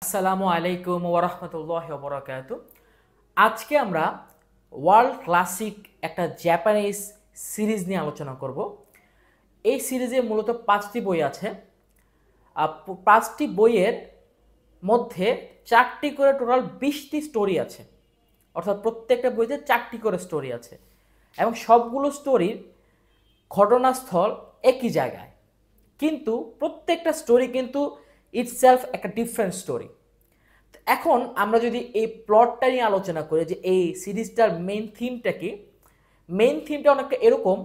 আসসালামু আলাইকুম ওয়া রাহমাতুল্লাহি ওয়া বারাকাতু। আজকে আমরা ওয়ার্ল্ড ক্লাসিক একটা জাপানিজ সিরিজ নিয়ে আলোচনা করব। এই সিরিজে মূলত 5টি বই আছে। 5টি বইয়ের মধ্যে 4টি করে টোটাল 20টি স্টোরি আছে, অর্থাৎ প্রত্যেকটা বইতে 4টি করে স্টোরি আছে এবং সবগুলো স্টোরির ঘটনাস্থল একই জায়গায়, কিন্তু প্রত্যেকটা স্টোরি কিন্তু ইটসেলফ একটা ডিফারেন্ট স্টোরি। এখন আমরা যদি এই প্লটটা নিয়ে আলোচনা করি যে এই সিরিজটার মেইন থিমটা কি, মেইন থিমটা অনেকটা এরকম: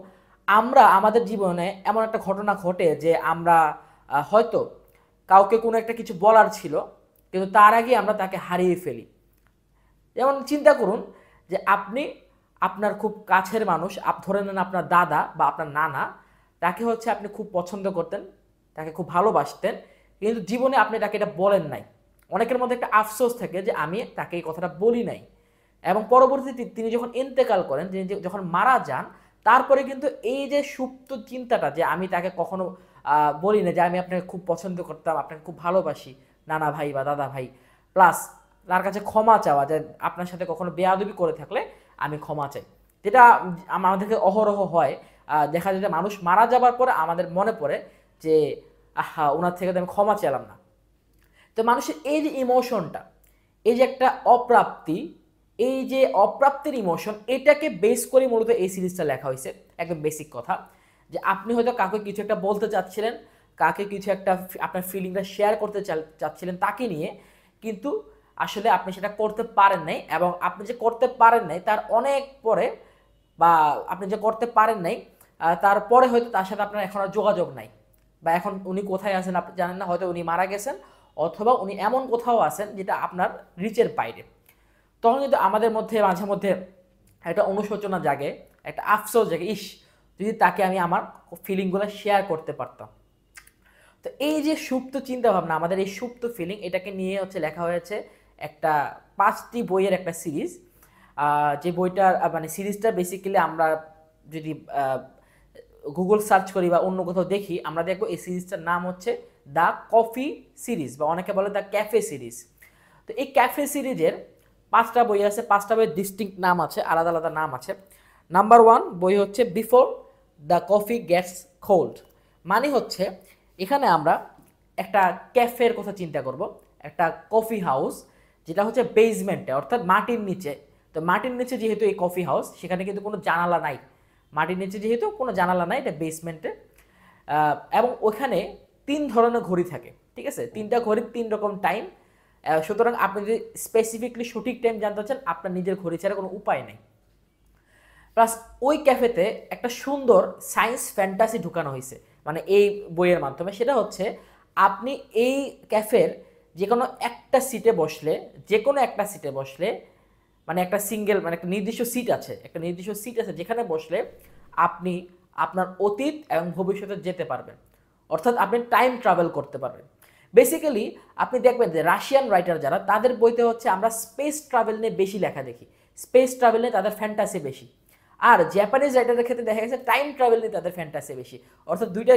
আমরা আমাদের জীবনে এমন একটা ঘটনা ঘটে যে আমরা হয়তো কাউকে কোনো একটা কিছু বলার ছিল, কিন্তু তার আগে আমরা তাকে হারিয়ে ফেলি। যেমন চিন্তা করুন যে আপনি আপনার খুব কাছের মানুষ, ধরে নেন আপনার দাদা বা আপনার নানা, তাকে হচ্ছে আপনি খুব পছন্দ করতেন, তাকে খুব ভালোবাসতেন, কিন্তু জীবনে আপনি তাকে এটা বলেন নাই। অনেকের মধ্যে একটা আফসোস থাকে যে আমি তাকে এই কথাটা বলি নাই, এবং পরবর্তীতে তিনি যখন ইন্তেকাল করেন, তিনি যখন মারা যান, তারপরে কিন্তু এই যে সুপ্ত চিন্তাটা যে আমি তাকে কখনো বলি না যে আমি আপনাকে খুব পছন্দ করতাম, আপনাকে খুব ভালোবাসি নানা ভাই বা দাদা ভাই, প্লাস তার কাছে ক্ষমা চাওয়া যে আপনার সাথে কখনো বেয়াদবি করে থাকলে আমি ক্ষমা চাই, যেটা আমাদেরকে অহরহ হয়। দেখা যায় যে মানুষ মারা যাবার পরে আমাদের মনে পড়ে যে আহা, ওনার থেকে তো আমি ক্ষমা চাইলাম না। তো মানুষের এই যে ইমোশনটা, এই যে একটা অপ্রাপ্তি, এই যে অপ্রাপ্তির ইমোশন, এটাকে বেস করে মূলত এই সিরিজটা লেখা হয়েছে। একদম বেসিক কথা যে আপনি হয়তো কাউকে কিছু একটা বলতে চাচ্ছিলেন, কাকে কিছু একটা আপনার ফিলিংটা শেয়ার করতে চাচ্ছিলেন তাকে নিয়ে, কিন্তু আসলে আপনি সেটা করতে পারেন নাই, এবং আপনি যে করতে পারেন নাই তার অনেক পরে, বা আপনি যে করতে পারেন নাই তারপরে হয়তো তার সাথে আপনার এখন আর যোগাযোগ নাই, বা এখন উনি কোথায় আছেন আপনি জানেন না, হয়তো উনি মারা গেছেন, অথবা উনি এমন কোথাও আছেন যেটা আপনার রিচের বাইরে। তখন কিন্তু আমাদের মধ্যে মাঝে মধ্যে একটা অনুশোচনা জাগে, একটা আফসোস জাগে, ইস, যদি তাকে আমি আমার ফিলিংগুলো শেয়ার করতে পারতাম। তো এই যে সুপ্ত চিন্তাভাবনা, আমাদের এই সুপ্ত ফিলিং, এটাকে নিয়ে হচ্ছে লেখা হয়েছে একটা 5টি বইয়ের একটা সিরিজ। যে বইটার মানে সিরিজটা বেসিক্যালি আমরা যদি গুগল সার্চ করি বা অন্য কোথাও দেখি, আমরা দেখবো এই সিরিজটার নাম হচ্ছে দ্য কফি সিরিজ, বা অনেকে বলে দ্য ক্যাফে সিরিজ। তো এই ক্যাফে সিরিজের 5টা বই আছে, 5টা বইয়ের ডিস্টিংক্ট নাম আছে, আলাদা আলাদা নাম আছে। নাম্বার 1 বই হচ্ছে before the coffee gets cold, মানে হচ্ছে এখানে আমরা একটা ক্যাফের কথা চিন্তা করব, একটা কফি হাউস, যেটা হচ্ছে বেসমেন্টে, অর্থাৎ মাটির নিচে। তো মাটির নিচে যেহেতু এই কফি হাউস, সেখানে কিন্তু কোনো জানালা নাই, মাটির নিচে যেহেতু কোনো জানালা নাই, এটা বেসমেন্টে। এবং ওখানে 3 ধরনের ঘড়ি থাকে, ঠিক আছে, 3টা ঘড়ির 3 রকম টাইম। সুতরাং আপনি যদি স্পেসিফিকলি সঠিক টাইম জানতে চান, আপনার নিজের ঘড়ি ছাড়া কোনো উপায় নেই। প্লাস ওই ক্যাফেতে একটা সুন্দর সায়েন্স ফ্যান্টাসি ঢুকানো হয়েছে, মানে এই বইয়ের মাধ্যমে। সেটা হচ্ছে আপনি এই ক্যাফের যে কোনো একটা সিটে বসলে, যে কোনো একটা সিটে বসলে, মানে একটা সিঙ্গেল, মানে একটা নির্দিষ্ট সিট আছে, একটা নির্দিষ্ট সিট আছে যেখানে বসলে আপনি আপনার অতীত এবং ভবিষ্যতে যেতে পারবেন, অর্থাৎ আপনি টাইম ট্রাভেল করতে পারবেন। বেসিক্যালি আপনি দেখবেন যে রাশিয়ান রাইটার যারা, তাদের বইতে হচ্ছে আমরা স্পেস ট্রাভেল নিয়ে বেশি লেখা দেখি, স্পেস ট্রাভেল নিয়ে তাদের ফ্যান্টাসি বেশি। আর জাপানিজ রাইটারের ক্ষেত্রে দেখা গেছে টাইম ট্রাভেল নিয়ে তাদের ফ্যান্টাসি বেশি, অর্থাৎ দুইটা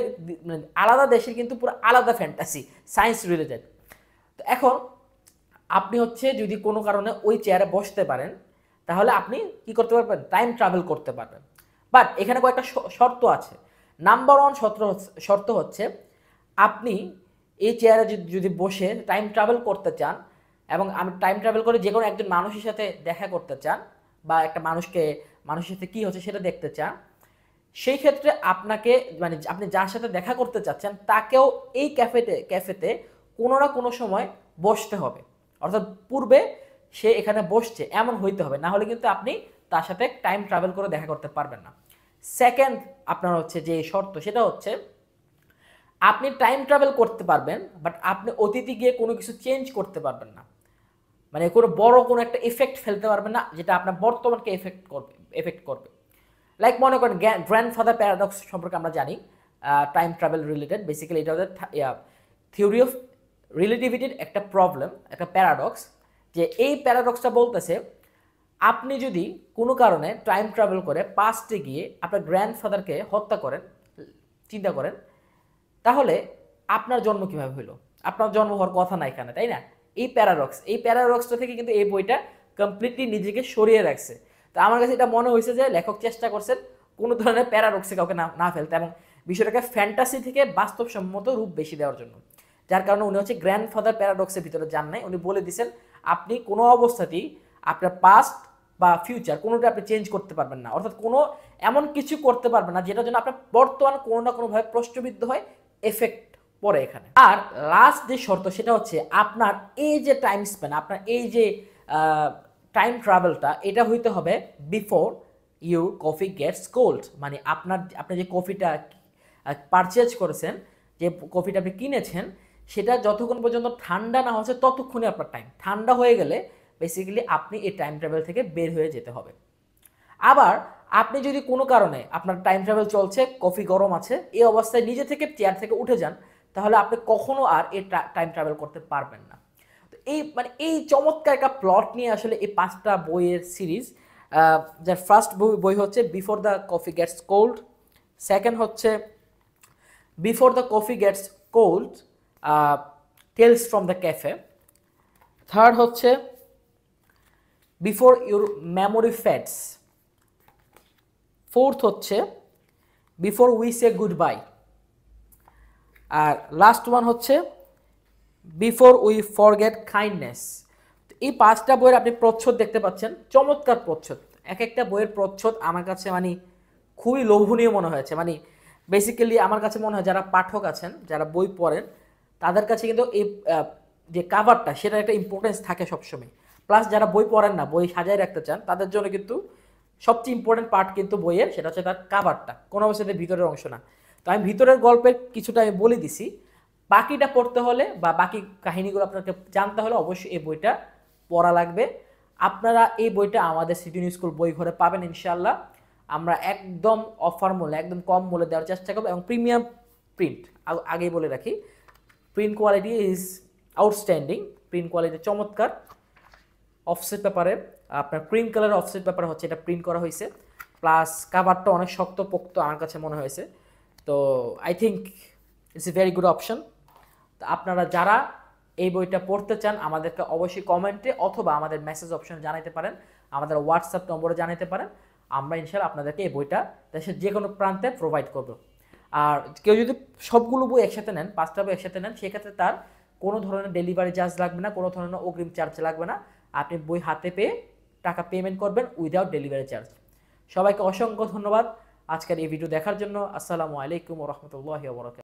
মানে আলাদা দেশের কিন্তু পুরো আলাদা ফ্যান্টাসি, সায়েন্স রিলেটেড। তো এখন আপনি হচ্ছে যদি কোনো কারণে ওই চেয়ারে বসতে পারেন, তাহলে আপনি কি করতে পারবেন, টাইম ট্রাভেল করতে পারবেন। বাট এখানে কয়েকটা শর্ত আছে। নাম্বার 1 শর্ত হচ্ছে আপনি এই চেয়ারে যদি বসে টাইম ট্রাভেল করতে চান, এবং আমি টাইম ট্রাভেল করে যে কোনো একজন মানুষের সাথে দেখা করতে চান, বা একটা মানুষের সাথে কী হচ্ছে সেটা দেখতে চান, সেই ক্ষেত্রে আপনাকে, মানে আপনি যার সাথে দেখা করতে চাচ্ছেন তাকেও এই ক্যাফেতে কোনো না কোনো সময় বসতে হবে, অর্থাৎ পূর্বে সে এখানে বসছে এমন হইতে হবে, না হলে কিন্তু আপনি তার সাথে টাইম ট্রাভেল করে দেখা করতে পারবেন না। সেকেন্ড আপনার হচ্ছে যে শর্ত, সেটা হচ্ছে আপনি টাইম ট্রাভেল করতে পারবেন, বাট আপনি অতীতে গিয়ে কোনো কিছু চেঞ্জ করতে পারবেন না, মানে কোনো বড় কোনো একটা এফেক্ট ফেলতে পারবেন না যেটা আপনার বর্তমানকে এফেক্ট করবে। লাইক মনে করেন গ্র্যান্ডফাদার প্যারাডক্স সম্পর্কে আমরা জানি, টাইম ট্রাভেল রিলেটেড। বেসিক্যালি এটা হচ্ছে থিওরি অফ রিলেটিভিটির একটা প্রবলেম, একটা প্যারাডক্স। যে এই প্যারাডক্সটা বলতেছে আপনি যদি কোনো কারণে টাইম ট্রাভেল করে পাস্টে গিয়ে আপনার গ্র্যান্ডফাদারকে হত্যা করেন, চিন্তা করেন, তাহলে আপনার জন্ম কীভাবে হইলো? আপনার জন্ম হওয়ার কথা না এখানে, তাই না? এই প্যারাডক্সটা থেকে কিন্তু এই বইটা কমপ্লিটলি নিজেকে সরিয়ে রাখছে। তো আমার কাছে এটা মনে হয়েছে যে লেখক চেষ্টা করছেন কোনো ধরনের প্যারাডক্সে কাউকে না ফেলতে এবং বিষয়টাকে ফ্যান্টাসি থেকে বাস্তবসম্মত রূপ বেশি দেওয়ার জন্য। যার কারণে উনি হচ্ছে গ্র্যান্ডফাদার প্যারাডক্সের ভিতরে যান নাই, উনি বলে দিয়েছেন আপনি কোনো অবস্থাতেই আপনার পাস্ট বা ফিউচার কোনোটা আপনি চেঞ্জ করতে পারবেন না, অর্থাৎ কোনো এমন কিছু করতে পারবেন না যেটার জন্য আপনার বর্তমান কোনো না কোনোভাবে প্রশ্নবিদ্ধ হয়, এফেক্ট পড়ে এখানে। আর লাস্ট যে শর্ত সেটা হচ্ছে আপনার এই যে টাইম স্প্যান, আপনার এই যে টাইম ট্রাভেলটা, এটা হইতে হবে before your coffee gets cold. মানে আপনি যে কফিটা পারচেজ করেছেন, যে কফিটা আপনি কিনেছেন, সেটা যতক্ষণ পর্যন্ত ঠান্ডা না হচ্ছে ততক্ষণই আপনার টাইম। ঠান্ডা হয়ে গেলে বেসিক্যালি আপনি এই টাইম ট্রাভেল থেকে বের হয়ে যেতে হবে। আবার আপনি যদি কোনো কারণে আপনার টাইম ট্রাভেল চলছে, কফি গরম আছে, এই অবস্থায় নিজে থেকে চেয়ার থেকে উঠে যান, তাহলে আপনি কখনো আর এই টাইম ট্রাভেল করতে পারবেন না। তো এই চমৎকার একটা প্লট নিয়ে আসলে এই 5টা বইয়ের সিরিজ। যার ফার্স্ট বই হচ্ছে before the coffee gets cold, second হচ্ছে before the coffee gets cold tales from the cafe, third হচ্ছে before your memory fades, fourth হচ্ছে before we say good bye, আর লাস্ট ওয়ান হচ্ছে বিফোর উই ফরগেট কাইন্ডনেস। এই 5টা বইয়ের আপনি প্রচ্ছদ দেখতে পাচ্ছেন, চমৎকার প্রচ্ছদ। এক একটা বইয়ের প্রচ্ছদ আমার কাছে মানে খুবই লোভনীয় মনে হয়েছে। মানে বেসিক্যালি আমার কাছে মনে হয় যারা পাঠক আছেন, যারা বই পড়েন, তাদের কাছে কিন্তু এই যে কাভারটা, সেটার একটা ইম্পর্টেন্স থাকে সবসময়। প্লাস যারা বই পড়েন না, বই সাজায় রাখতে চান, তাদের জন্য কিন্তু সবচেয়ে ইম্পর্টেন্ট পার্ট কিন্তু বইয়ের, সেটা হচ্ছে তার কাভারটা, কোনো অবস্থাতে ভিতরের অংশ না। তো আমি ভিতরের গল্পের কিছুটা আমি বলে দিছি, বাকিটা পড়তে হলে বা বাকি কাহিনীগুলো আপনাকে জানতে হলে অবশ্যই এই বইটা পড়া লাগবে। আপনারা এই বইটা আমাদের সিটি নিউ স্কুল বই ঘরে পাবেন ইনশাআল্লাহ। আমরা একদম অফার মূল্যে, একদম কম মূল্যে দেওয়ার চেষ্টা করবো, এবং প্রিমিয়াম প্রিন্ট। আগেই বলে রাখি, print quality is outstanding, print quality চমৎকার। অফসেট পেপারে আপনার ক্রিম কালারের অফসেট পেপার হচ্ছে এটা প্রিন্ট করা হয়েছে, প্লাস কাভারটা অনেক শক্তপোক্ত আমার কাছে মনে হয়েছে। তো I think it's a very good option. তো আপনারা যারা এই বইটা পড়তে চান, আমাদেরকে অবশ্যই কমেন্টে অথবা আমাদের মেসেজ অপশনে জানাতে পারেন, আমাদের হোয়াটসঅ্যাপ নম্বরে জানাতে পারেন। আমরা ইনশাআল্লাহ আপনাদেরকে এই বইটা দেশের যে কোনো প্রান্তে প্রোভাইড করব। আর কেউ যদি সবগুলো বই একসাথে নেন, 5টা বই একসাথে নেন, সেক্ষেত্রে তার কোনো ধরনের ডেলিভারি চার্জ লাগবে না, কোনো ধরনের অগ্রিম চার্জ লাগবে না। আপনি বই হাতে পেয়ে টাকা পেমেন্ট করবেন উইদাউট ডেলিভারি চার্জ। সবাইকে অসংখ্য ধন্যবাদ আজকের এই ভিডিও দেখার জন্য। আসসালামু আলাইকুম ওয়া রাহমাতুল্লাহি ওয়া বারাকাতুহু।